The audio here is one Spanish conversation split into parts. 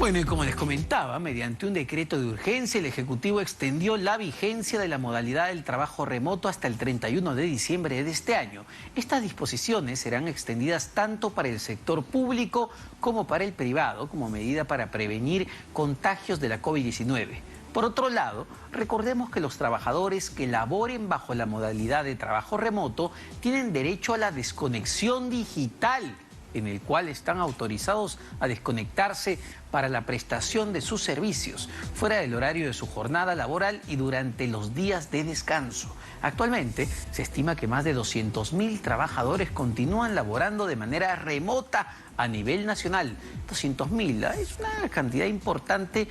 Bueno, y como les comentaba, mediante un decreto de urgencia, el Ejecutivo extendió la vigencia de la modalidad del trabajo remoto hasta el 31 de diciembre de este año. Estas disposiciones serán extendidas tanto para el sector público como para el privado, como medida para prevenir contagios de la COVID-19. Por otro lado, recordemos que los trabajadores que laboren bajo la modalidad de trabajo remoto tienen derecho a la desconexión digital, en el cual están autorizados a desconectarse para la prestación de sus servicios, fuera del horario de su jornada laboral y durante los días de descanso. Actualmente, se estima que más de 200.000 trabajadores continúan laborando de manera remota a nivel nacional. 200.000, es una cantidad importante,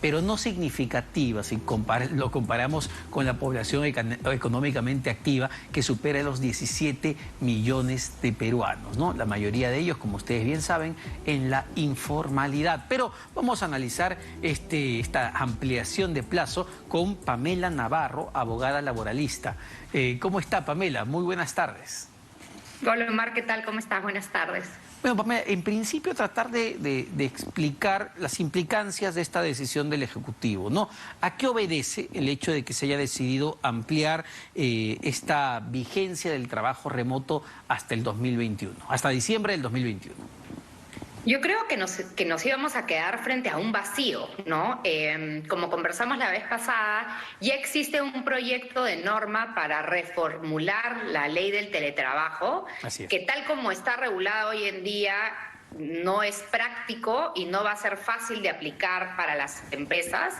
pero no significativa si lo comparamos con la población económicamente activa, que supera los 17 millones de peruanos, ¿no? La mayoría de ellos, como ustedes bien saben, en la informalidad. Pero vamos a analizar esta ampliación de plazo con Pamela Navarro, abogada laboralista. ¿Cómo está, Pamela? Muy buenas tardes. Hola, Omar, ¿qué tal? ¿Cómo estás? Buenas tardes. Bueno, Pamela, en principio tratar de explicar las implicancias de esta decisión del Ejecutivo, ¿no? ¿A qué obedece el hecho de que se haya decidido ampliar esta vigencia del trabajo remoto hasta el 2021, hasta diciembre del 2021? Yo creo que nos íbamos a quedar frente a un vacío, ¿no? Como conversamos la vez pasada, ya existe un proyecto de norma para reformular la ley del teletrabajo, que tal como está regulada hoy en día, no es práctico y no va a ser fácil de aplicar para las empresas.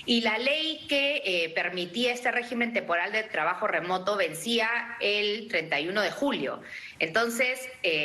Y la ley que permitía este régimen temporal de trabajo remoto vencía el 31 de julio. Entonces,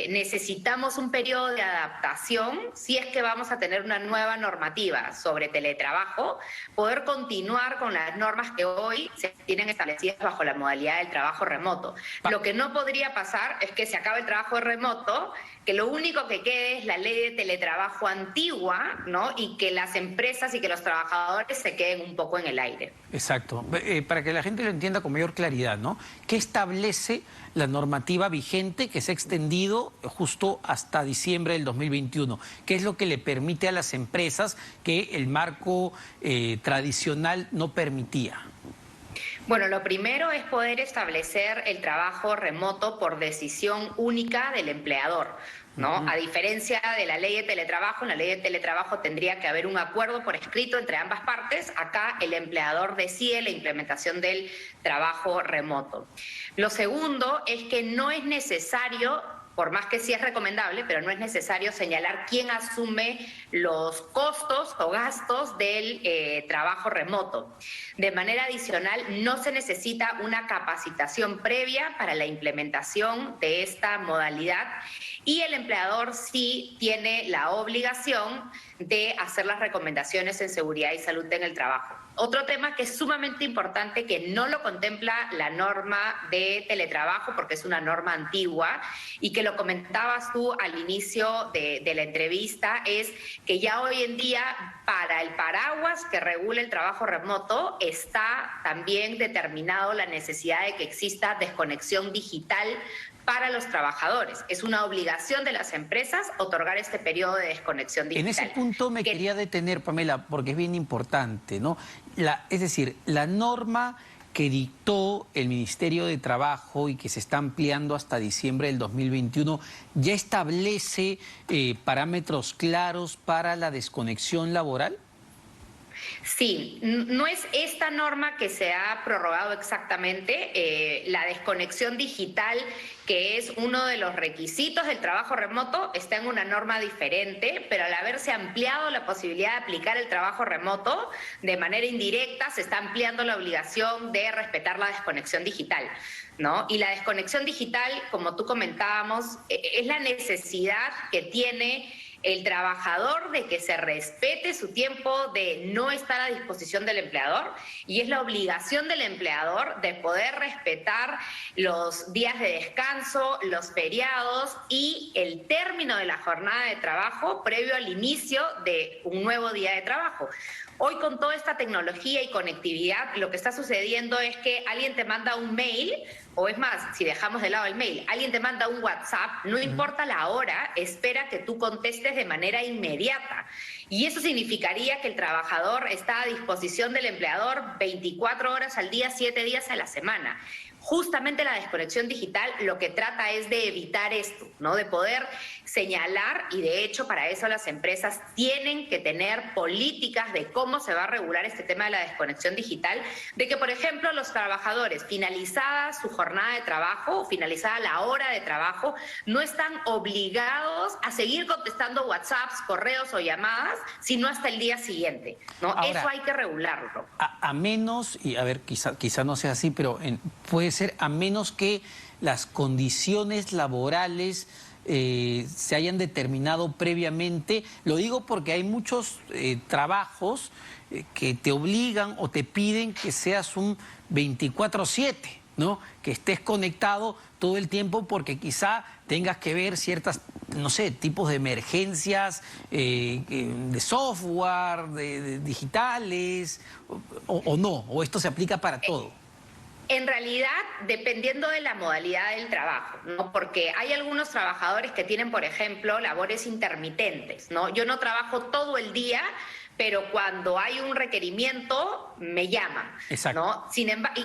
necesitamos un periodo de adaptación si es que vamos a tener una nueva normativa sobre teletrabajo, poder continuar con las normas que hoy se tienen establecidas bajo la modalidad del trabajo remoto. Lo que no podría pasar es que se acabe el trabajo remoto, que lo único que quede es la ley de teletrabajo antigua, ¿no? Y que las empresas y que los trabajadores se queden un poco en el aire. Exacto. Para que la gente lo entienda con mayor claridad, ¿no? ¿Qué establece la normativa vigente que se ha extendido justo hasta diciembre del 2021? ¿Qué es lo que le permite a las empresas que el marco tradicional no permitía? Bueno, lo primero es poder establecer el trabajo remoto por decisión única del empleador, ¿no? A diferencia de la ley de teletrabajo, en la ley de teletrabajo tendría que haber un acuerdo por escrito entre ambas partes. Acá el empleador decide la implementación del trabajo remoto. Lo segundo es que no es necesario, por más que sí es recomendable, pero no es necesario señalar quién asume los costos o gastos del trabajo remoto. De manera adicional, no se necesita una capacitación previa para la implementación de esta modalidad y el empleador sí tiene la obligación de hacer las recomendaciones en seguridad y salud en el trabajo. Otro tema que es sumamente importante, que no lo contempla la norma de teletrabajo porque es una norma antigua y que lo comentabas tú al inicio de la entrevista, es que ya hoy en día para el paraguas que regula el trabajo remoto está también determinado la necesidad de que exista desconexión digital para los trabajadores. Es una obligación de las empresas otorgar este periodo de desconexión digital. En ese punto me quería detener, Pamela, porque es bien importante, ¿no? Es decir, la norma que dictó el Ministerio de Trabajo y que se está ampliando hasta diciembre del 2021, ¿ya establece parámetros claros para la desconexión laboral? Sí, no es esta norma que se ha prorrogado exactamente. La desconexión digital, que es uno de los requisitos del trabajo remoto, está en una norma diferente, pero al haberse ampliado la posibilidad de aplicar el trabajo remoto de manera indirecta, se está ampliando la obligación de respetar la desconexión digital, ¿no? Y la desconexión digital, como tú comentábamos, es la necesidad que tiene el trabajador de que se respete su tiempo de no estar a disposición del empleador, y es la obligación del empleador de poder respetar los días de descanso, los feriados y el término de la jornada de trabajo previo al inicio de un nuevo día de trabajo. Hoy con toda esta tecnología y conectividad, lo que está sucediendo es que alguien te manda un mail, o es más, si dejamos de lado el mail, alguien te manda un WhatsApp, no importa la hora, espera que tú contestes de manera inmediata. Y eso significaría que el trabajador está a disposición del empleador 24 horas al día, 7 días a la semana. Justamente la desconexión digital lo que trata es de evitar esto, ¿no? De poder señalar, y de hecho para eso las empresas tienen que tener políticas de cómo se va a regular este tema de la desconexión digital, de que, por ejemplo, los trabajadores, finalizada su jornada de trabajo o finalizada la hora de trabajo, no están obligados a seguir contestando WhatsApps, correos o llamadas, sino hasta el día siguiente, ¿no? Ahora, eso hay que regularlo. A menos, y a ver, quizá no sea así, pero puede ser a menos que las condiciones laborales se hayan determinado previamente. Lo digo porque hay muchos trabajos que te obligan o te piden que seas un 24/7, ¿no? Que estés conectado todo el tiempo porque quizá tengas que ver ciertas, no sé, tipos de emergencias de software, de digitales, o no, o esto se aplica para todo. En realidad, dependiendo de la modalidad del trabajo, ¿no? Porque hay algunos trabajadores que tienen, por ejemplo, labores intermitentes, ¿no? Yo no trabajo todo el día, pero cuando hay un requerimiento me llaman, Exacto. ¿no?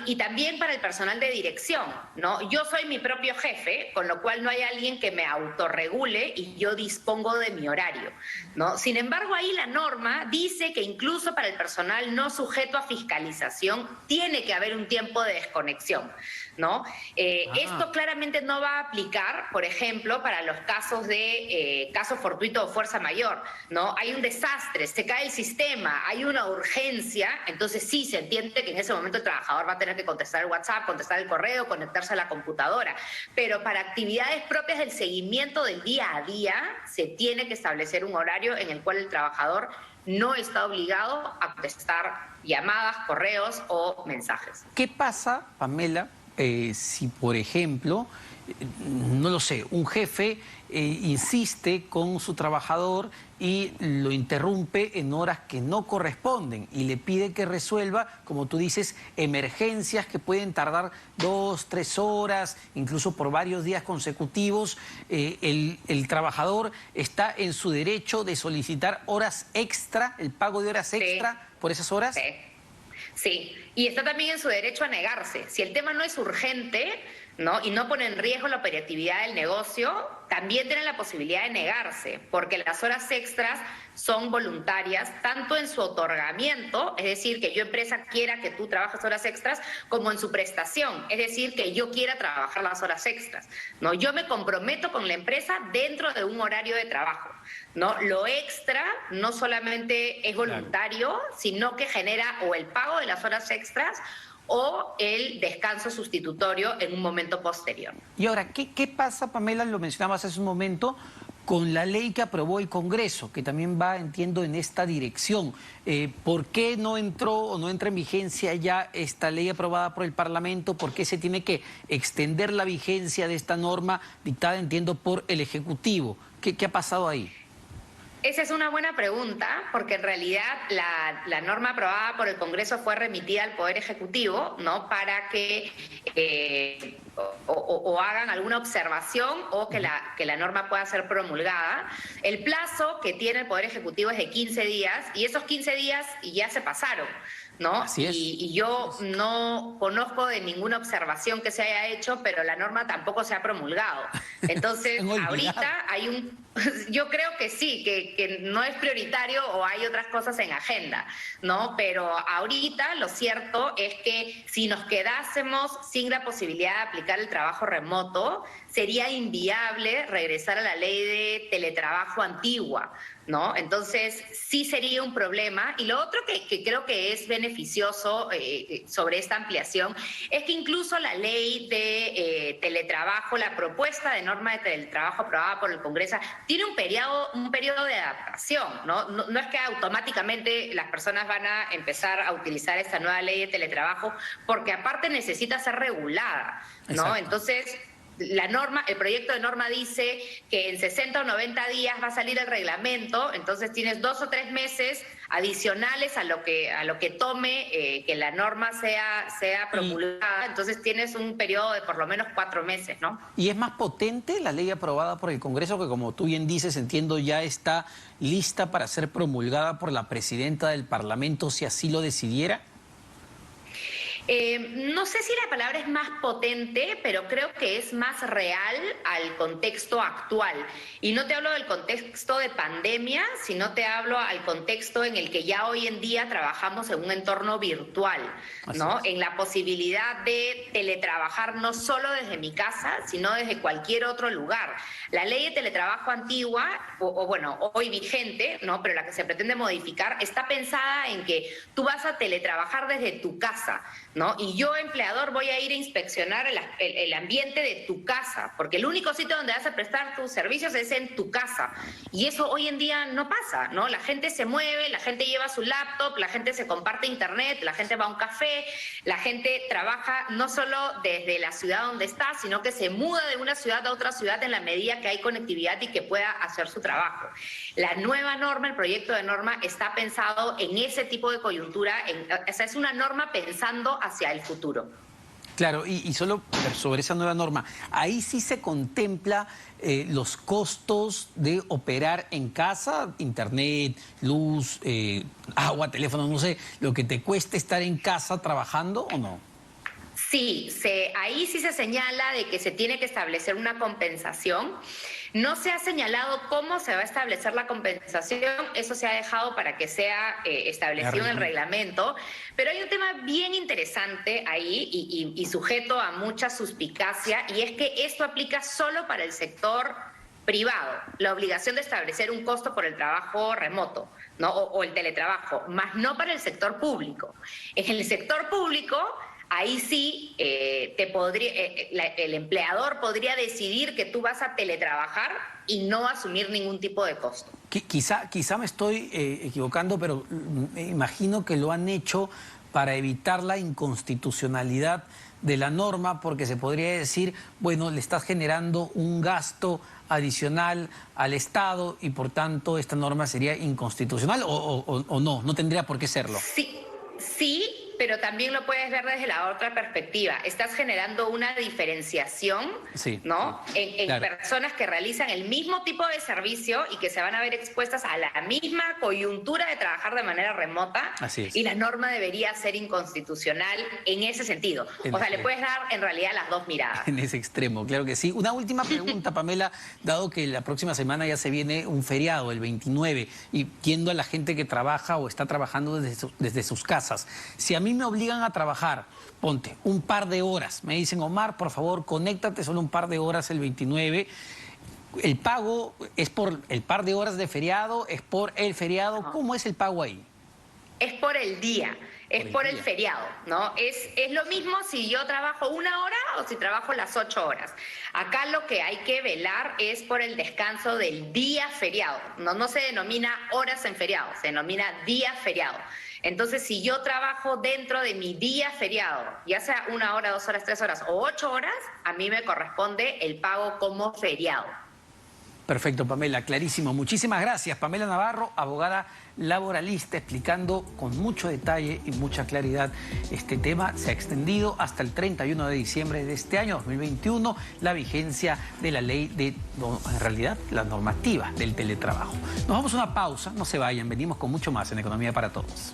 Y también para el personal de dirección, ¿no? Yo soy mi propio jefe, con lo cual no hay alguien que me autorregule y yo dispongo de mi horario, ¿no? Sin embargo, ahí la norma dice que incluso para el personal no sujeto a fiscalización tiene que haber un tiempo de desconexión, ¿no? Esto claramente no va a aplicar, por ejemplo, para los casos de caso fortuito o fuerza mayor, ¿no? Hay un desastre, se cae el sistema, hay una urgencia, entonces sí se entiende que en ese momento el trabajador va a tener que contestar el WhatsApp, contestar el correo, conectarse a la computadora, pero para actividades propias del seguimiento del día a día se tiene que establecer un horario en el cual el trabajador no está obligado a contestar llamadas, correos o mensajes. ¿Qué pasa, Pamela, si, por ejemplo, no lo sé, un jefe insiste con su trabajador y lo interrumpe en horas que no corresponden y le pide que resuelva, como tú dices, emergencias que pueden tardar 2, 3 horas, incluso por varios días consecutivos? El trabajador está en su derecho de solicitar horas extra, el pago de horas extra por esas horas. Sí. Sí, y está también en su derecho a negarse. Si el tema no es urgente, ¿no? Y no pone en riesgo la operatividad del negocio, también tienen la posibilidad de negarse, porque las horas extras son voluntarias, tanto en su otorgamiento, es decir, que yo empresa quiera que tú trabajes horas extras, como en su prestación, es decir, que yo quiera trabajar las horas extras, ¿no? Yo me comprometo con la empresa dentro de un horario de trabajo, ¿no? Lo extra no solamente es voluntario, sino que genera o el pago de las horas extras o el descanso sustitutorio en un momento posterior. Y ahora, ¿qué pasa, Pamela? Lo mencionabas hace un momento, con la ley que aprobó el Congreso, que también va, entiendo, en esta dirección. ¿Por qué no entró o no entra en vigencia ya esta ley aprobada por el Parlamento? ¿Por qué se tiene que extender la vigencia de esta norma dictada, entiendo, por el Ejecutivo? ¿Qué ha pasado ahí? Esa es una buena pregunta, porque en realidad la norma aprobada por el Congreso fue remitida al Poder Ejecutivo, ¿no? Para que o hagan alguna observación o que la norma pueda ser promulgada. El plazo que tiene el Poder Ejecutivo es de 15 días y esos 15 días ya se pasaron, ¿no? Así es. Y yo no conozco de ninguna observación que se haya hecho, pero la norma tampoco se ha promulgado. Entonces, ahorita yo creo que sí, que no es prioritario o hay otras cosas en agenda, ¿no? Pero ahorita lo cierto es que si nos quedásemos sin la posibilidad de aplicar el trabajo remoto, sería inviable regresar a la ley de teletrabajo antigua, ¿no? Entonces, sí sería un problema. Y lo otro que creo que es beneficioso sobre esta ampliación es que incluso la ley de teletrabajo, la propuesta de norma de teletrabajo aprobada por el Congreso, tiene un periodo de adaptación, ¿no? No es que automáticamente las personas van a empezar a utilizar esta nueva ley de teletrabajo, porque aparte necesita ser regulada, ¿no? Exacto. Entonces, el proyecto de norma dice que en 60 o 90 días va a salir el reglamento, entonces tienes 2 o 3 meses adicionales a lo que tome que la norma sea promulgada, entonces tienes un periodo de por lo menos 4 meses, ¿no? ¿Y es más potente la ley aprobada por el Congreso, que como tú bien dices, entiendo, ya está lista para ser promulgada por la presidenta del Parlamento si así lo decidiera? No sé si la palabra es más potente, pero creo que es más real al contexto actual. Y no te hablo del contexto de pandemia, sino te hablo al contexto en el que ya hoy en día trabajamos en un entorno virtual, ¿no? En la posibilidad de teletrabajar no solo desde mi casa, sino desde cualquier otro lugar. La ley de teletrabajo antigua, bueno, hoy vigente, ¿no? Pero la que se pretende modificar, está pensada en que tú vas a teletrabajar desde tu casa, ¿no? Y yo, empleador, voy a ir a inspeccionar el ambiente de tu casa, porque el único sitio donde vas a prestar tus servicios es en tu casa. Y eso hoy en día no pasa, ¿no? La gente se mueve, la gente lleva su laptop, la gente se comparte internet, la gente va a un café, la gente trabaja no solo desde la ciudad donde está, sino que se muda de una ciudad a otra ciudad en la medida que hay conectividad y que pueda hacer su trabajo. La nueva norma, el proyecto de norma, está pensado en ese tipo de coyuntura, o sea, es una norma pensando hacia el futuro. Claro, y solo sobre esa nueva norma, ahí sí se contempla los costos de operar en casa, internet, luz, agua, teléfono, no sé, lo que te cueste estar en casa trabajando, ¿o no? Sí, ahí sí se señala de que se tiene que establecer una compensación. No se ha señalado cómo se va a establecer la compensación, eso se ha dejado para que sea establecido en el reglamento, pero hay un tema bien interesante ahí y sujeto a mucha suspicacia, y es que esto aplica solo para el sector privado, la obligación de establecer un costo por el trabajo remoto, ¿no? o el teletrabajo, más no para el sector público. En el sector público, ahí sí el empleador podría decidir que tú vas a teletrabajar y no asumir ningún tipo de costo. Quizá me estoy equivocando, pero me imagino que lo han hecho para evitar la inconstitucionalidad de la norma, porque se podría decir, bueno, le estás generando un gasto adicional al Estado y por tanto esta norma sería inconstitucional, o no tendría por qué serlo. Sí, pero también lo puedes ver desde la otra perspectiva. Estás generando una diferenciación, sí, ¿no? En claro, personas que realizan el mismo tipo de servicio y que se van a ver expuestas a la misma coyuntura de trabajar de manera remota. Así es. Y la norma debería ser inconstitucional en ese sentido. O sea, le puedes dar en realidad las dos miradas. En ese extremo, claro que sí. Una última pregunta, Pamela, dado que la próxima semana ya se viene un feriado, el 29, y yendo a la gente que trabaja o está trabajando desde sus casas. Si a mí me obligan a trabajar, ponte, un par de horas, me dicen, Omar, por favor, conéctate solo un par de horas el 29, ¿el pago es por el par de horas de feriado, es por el feriado? No. ¿Cómo es el pago ahí? Es por el día, es por el feriado, ¿no? Es lo mismo si yo trabajo 1 hora o si trabajo las 8 horas. Acá lo que hay que velar es por el descanso del día feriado. No se denomina horas en feriado, se denomina día feriado. Entonces, si yo trabajo dentro de mi día feriado, ya sea 1 hora, 2 horas, 3 horas o 8 horas, a mí me corresponde el pago como feriado. Perfecto, Pamela, clarísimo. Muchísimas gracias. Pamela Navarro, abogada laboralista, explicando con mucho detalle y mucha claridad este tema. Se ha extendido hasta el 31 de diciembre de este año, 2021, la vigencia de la ley en realidad, la normativa del teletrabajo. Nos vamos a una pausa, no se vayan, venimos con mucho más en Economía para Todos.